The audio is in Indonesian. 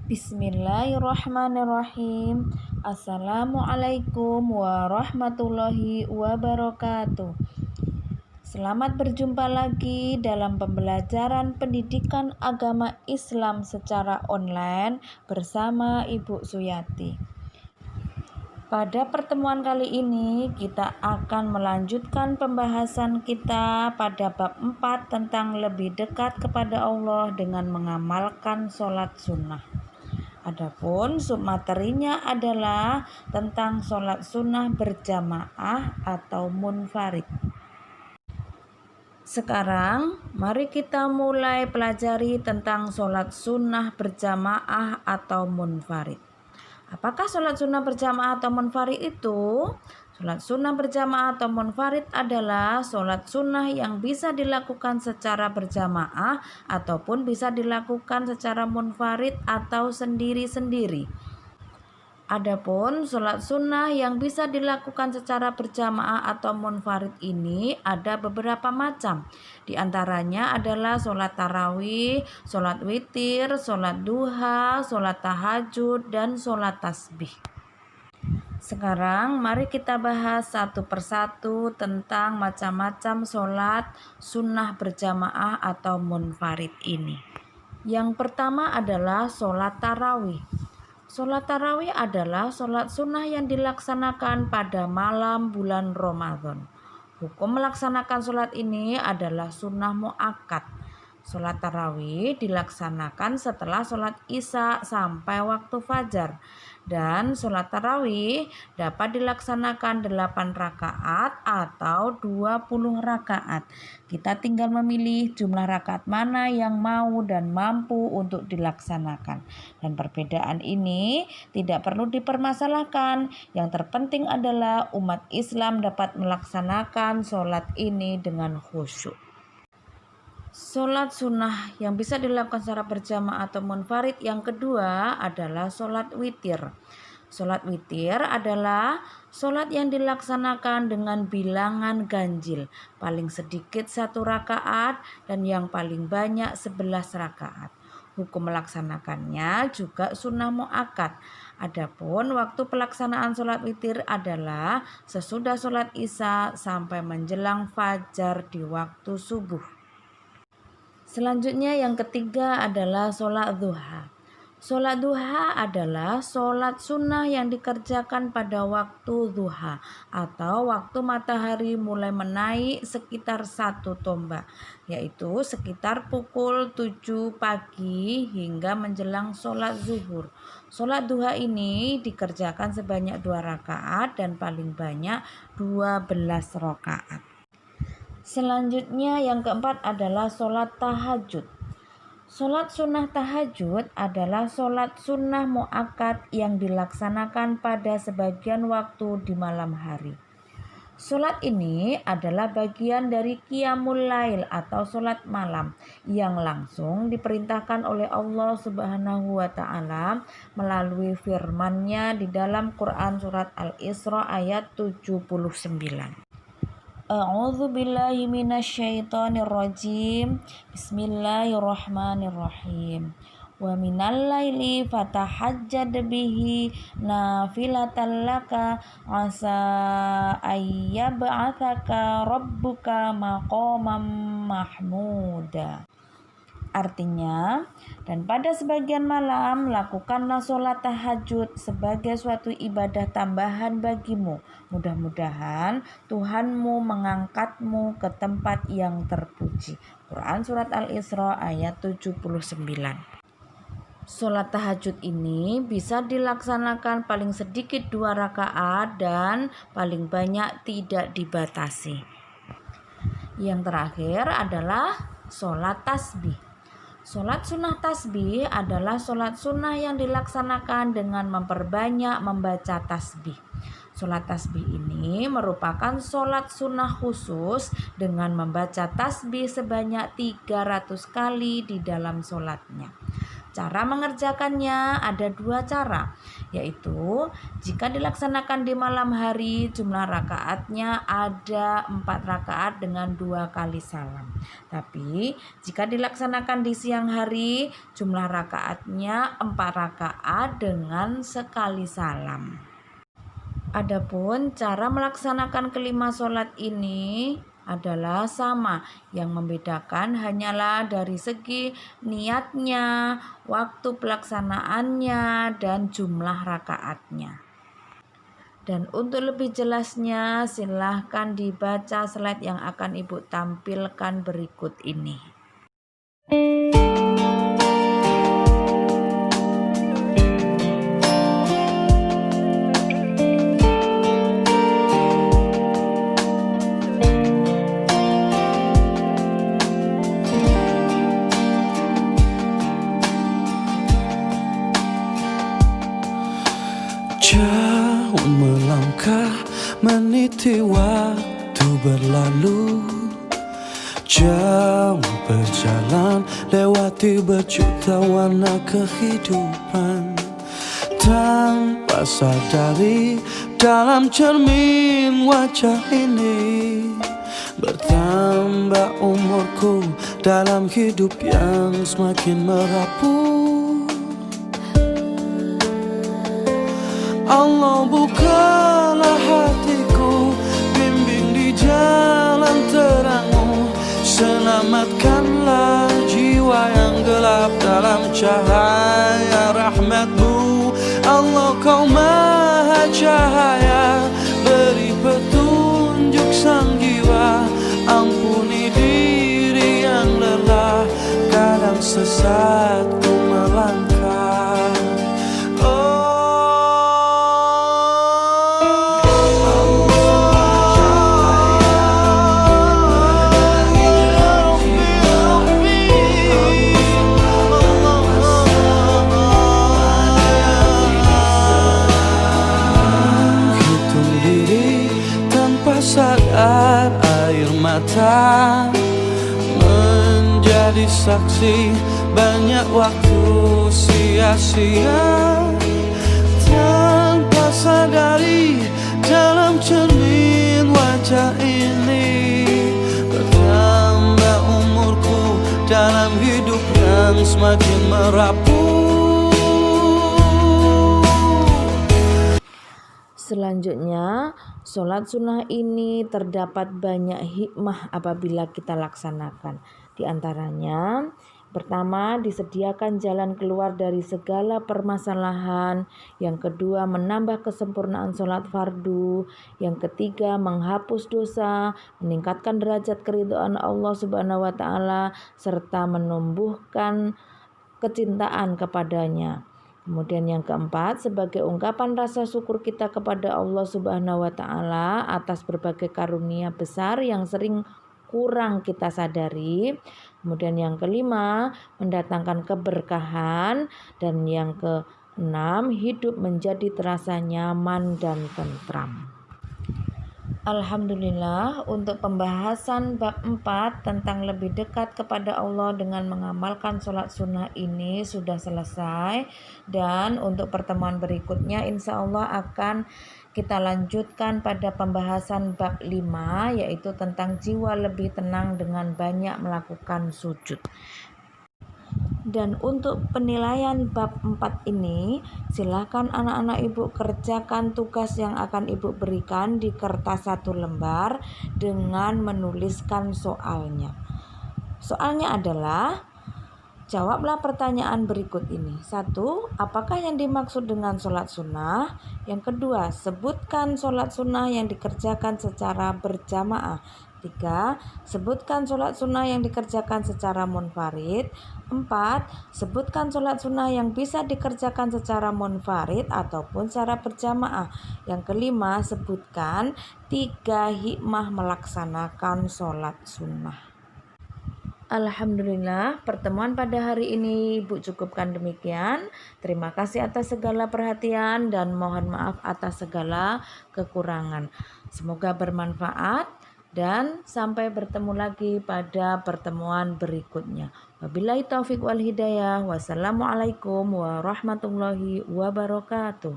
Bismillahirrahmanirrahim. Assalamualaikum warahmatullahi wabarakatuh. Selamat berjumpa lagi dalam pembelajaran pendidikan agama Islam secara online bersama Ibu Suyati. Pada pertemuan kali ini kita akan melanjutkan pembahasan kita pada bab 4 tentang lebih dekat kepada Allah dengan mengamalkan sholat sunnah. Adapun submaterinya adalah tentang sholat sunnah berjamaah atau munfarid. Sekarang mari kita mulai pelajari tentang sholat sunnah berjamaah atau munfarid. Apakah sholat sunnah berjamaah atau munfarid itu? Sholat sunnah berjamaah atau munfarid adalah sholat sunnah yang bisa dilakukan secara berjamaah ataupun bisa dilakukan secara munfarid atau sendiri-sendiri. Adapun sholat sunnah yang bisa dilakukan secara berjamaah atau munfarid ini ada beberapa macam. Di antaranya adalah sholat tarawih, sholat witir, sholat duha, sholat tahajud, dan sholat tasbih. Sekarang mari kita bahas satu persatu tentang macam-macam sholat sunnah berjamaah atau munfarid ini. Yang pertama adalah sholat tarawih. Sholat tarawih adalah sholat sunnah yang dilaksanakan pada malam bulan Ramadan. Hukum melaksanakan sholat ini adalah sunnah muakkad. Sholat tarawih dilaksanakan setelah sholat isya sampai waktu fajar. Dan sholat tarawih dapat dilaksanakan 8 rakaat atau 20 rakaat. Kita tinggal memilih jumlah rakaat mana yang mau dan mampu untuk dilaksanakan. Dan perbedaan ini tidak perlu dipermasalahkan. Yang terpenting adalah umat Islam dapat melaksanakan sholat ini dengan khusyuk. Sholat sunnah yang bisa dilakukan secara berjamaah atau munfarid yang kedua adalah sholat witir. Sholat witir adalah sholat yang dilaksanakan dengan bilangan ganjil, paling sedikit 1 rakaat dan yang paling banyak 11 rakaat. Hukum melaksanakannya juga sunnah muakkad. Adapun waktu pelaksanaan sholat witir adalah sesudah sholat isya sampai menjelang fajar di waktu subuh. Selanjutnya yang ketiga adalah sholat duha. Sholat duha adalah sholat sunnah yang dikerjakan pada waktu duha atau waktu matahari mulai menaik sekitar 1 tombak, yaitu sekitar pukul 7 pagi hingga menjelang sholat zuhur. Sholat duha ini dikerjakan sebanyak 2 rakaat dan paling banyak 12 rakaat. Selanjutnya yang keempat adalah sholat tahajud. Sholat sunnah tahajud adalah sholat sunnah muakkad yang dilaksanakan pada sebagian waktu di malam hari. Sholat ini adalah bagian dari qiyamul lail atau sholat malam yang langsung diperintahkan oleh Allah Subhanahu wa Ta'ala melalui firman-Nya di dalam Quran surat Al-Isra ayat 79. A'udzu billahi minasyaitonir rajim. Bismillahirrahmanirrahim. Wa minal laili fatahajjad bihi nafilatan laka asa ayyab'atsaka rabbuka maqaman mahmuda. Artinya, dan pada sebagian malam lakukanlah sholat tahajud sebagai suatu ibadah tambahan bagimu. Mudah-mudahan Tuhanmu mengangkatmu ke tempat yang terpuji. Quran surat Al-Isra ayat 79. Sholat tahajud ini bisa dilaksanakan paling sedikit 2 rakaat dan paling banyak tidak dibatasi. Yang terakhir adalah sholat tasbih. Sholat sunnah tasbih adalah sholat sunnah yang dilaksanakan dengan memperbanyak membaca tasbih. Sholat tasbih ini merupakan sholat sunnah khusus dengan membaca tasbih sebanyak 300 kali di dalam sholatnya. Cara mengerjakannya ada 2 cara. yaitu jika dilaksanakan di malam hari jumlah rakaatnya ada 4 rakaat dengan 2 kali salam. Tapi jika dilaksanakan di siang hari jumlah rakaatnya 4 rakaat dengan sekali salam. Adapun cara melaksanakan kelima sholat ini adalah sama. Yang membedakan hanyalah dari segi niatnya, waktu pelaksanaannya, dan jumlah rakaatnya. Dan untuk lebih jelasnya silahkan dibaca slide yang akan Ibu tampilkan berikut ini. Jauh melangkah meniti waktu berlalu, jauh berjalan lewati berjuta warna kehidupan. Tanpa sadari dalam cermin wajah ini bertambah umurku dalam hidup yang semakin merapuh. Allah bukalah hatiku, bimbing di jalan terangmu, selamatkanlah jiwa yang gelap dalam cahaya rahmatmu. Allah kau maha cahaya, beri petunjuk sang jiwa, ampuni diri yang lelah, kadang sesat ku melangkah. Sadar air mata menjadi saksi banyak waktu sia-sia. Tanpa sadari dalam cermin wajah ini bertambah umurku dalam hidup yang semakin merapuh. Selanjutnya, sholat sunnah ini terdapat banyak hikmah apabila kita laksanakan. Di antaranya, pertama, disediakan jalan keluar dari segala permasalahan. Yang kedua, menambah kesempurnaan sholat fardu. Yang ketiga, menghapus dosa, meningkatkan derajat keridhaan Allah Subhanahu wa Ta'ala, serta menumbuhkan kecintaan kepadanya. Kemudian yang keempat, sebagai ungkapan rasa syukur kita kepada Allah Subhanahu wa Ta'ala atas berbagai karunia besar yang sering kurang kita sadari. Kemudian yang kelima, mendatangkan keberkahan. Dan yang keenam, hidup menjadi terasa nyaman dan tentram. Alhamdulillah, untuk pembahasan bab 4 tentang lebih dekat kepada Allah dengan mengamalkan sholat sunnah ini sudah selesai. Dan untuk pertemuan berikutnya insya Allah akan kita lanjutkan pada pembahasan bab 5, yaitu tentang jiwa lebih tenang dengan banyak melakukan sujud. Dan untuk penilaian bab 4 ini, silakan anak-anak Ibu kerjakan tugas yang akan Ibu berikan di kertas 1 lembar dengan menuliskan soalnya. Soalnya adalah, jawablah pertanyaan berikut ini. 1. Apakah yang dimaksud dengan sholat sunnah? Yang kedua, sebutkan sholat sunnah yang dikerjakan secara berjamaah. 3. Sebutkan sholat sunnah yang dikerjakan secara munfarid. 4. Sebutkan sholat sunnah yang bisa dikerjakan secara munfarid ataupun secara berjamaah. Yang kelima, sebutkan 3 hikmah melaksanakan sholat sunnah. Alhamdulillah, pertemuan pada hari ini Ibu cukupkan demikian. Terima kasih atas segala perhatian dan mohon maaf atas segala kekurangan. Semoga bermanfaat. Dan sampai bertemu lagi pada pertemuan berikutnya. Wabillahi taufik wal hidayah. Wassalamualaikum warahmatullahi wabarakatuh.